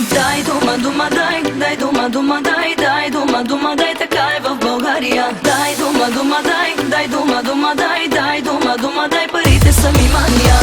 Дай дума, дума, дай дума, дума, дай дума, дума, дай, така е в България. Дай дума, дума, дай дума, дума, дай дума, дума, дай, парите са ми мания.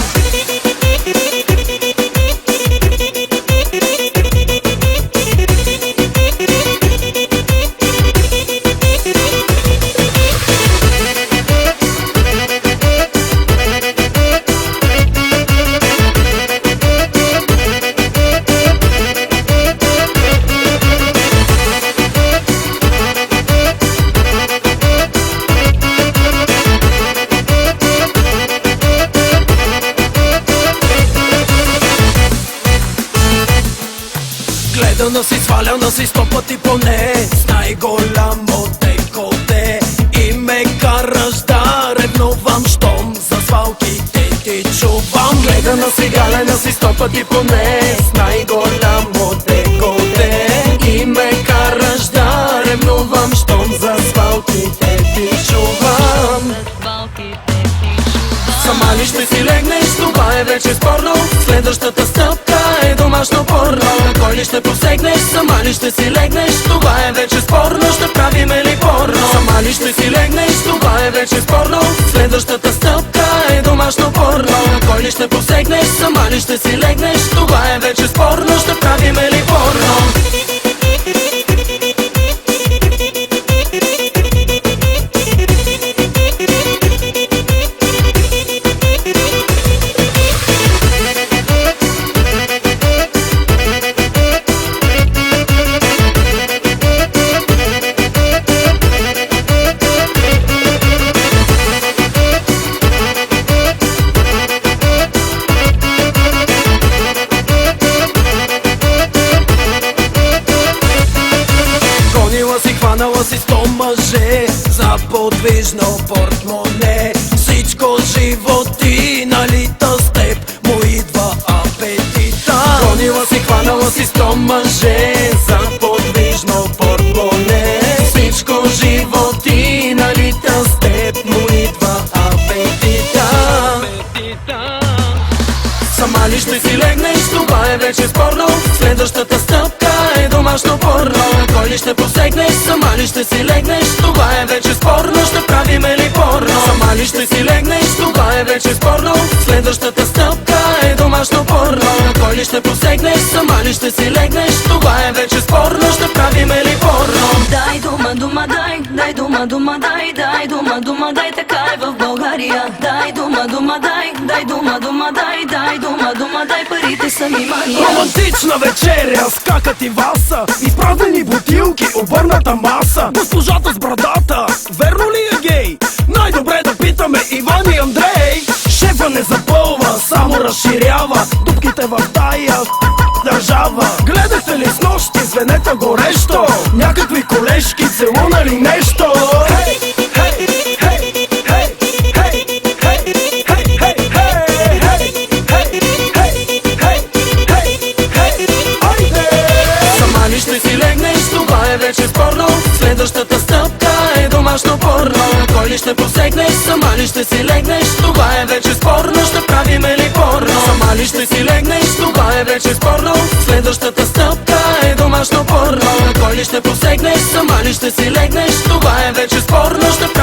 Гледана си, сваляна си 100 пъти поне, с най-голямо деколте и ме караш да ревнувам, щом за свалките ти чувам. Гледана си, галена си 100 пъти поне, с най-голямо деколте и ме караш да ревнувам, щом за свалките ти чувам. Сама ли ще си легнеш, това е вече спорно. Следващата стъпка е домашно порно. На кой ли ще посегнеш, сама ли ще си легнеш, това е вече спорно. Ще правиме ли порно? Сама ли ще си легнеш, това е вече спорно. Следващата стъпка е домашно порно. На кой ли ще посегнеш, сама ли ще си легнеш, това е вече спорно. Ще правиме ли порно? Хванала си 100 мъже за подвижно портмоне. Всичко живо ти налита, с теб му идва апетита. Гонила си, хванала си 100 мъже за подвижно портмоне. Всичко живо ти налита, с теб му идва апетита. Сама ли ще си легнеш, това е вече спорно. Следващата стъпка е домашно порно. На кой ли ще посегнеш, сама ли ще си легнеш, това е вече спорно. Ще правиме ли порно? Сама ли ще си легнеш, това е вече спорно. Следващата стъпка е домашно порно. На кой ли ще посегнеш, сама ли ще си легнеш, това е вече спорно. Ще правиме ли порно? Дай дума, дума, дай дума, дума, дай дума, дума, дай, така е в България. Дай дума, дума, дай дума, дума, дай дума, дума, дай, парите са ми мания. Романтична вечеря, скакат и васа, изправени бутилки, обърната маса. Госпожата с брадата, верно ли е гей? Най-добре да питаме Иван и Андрей. Шефа не запълва, само разширява дупките в тая държава. Гледахте ли с нощи звенета горещо? Някакви колежки целунали нещо? Хей, хей, хей, хей, хей, хей, хей, хей, ще си легнеш, това е вече спорно. Следващата стъпка е домашно порно. На кой ли ще посегнеш, сама ли ще си легнеш, това е вече спорно. Ще правиме ли порно? Сама ли ще си легнеш, това е вече спорно. Следващата стъпка е домашно порно. На кой ли ще посегнеш, сама ли ще си легнеш, това е вече спорно. Ще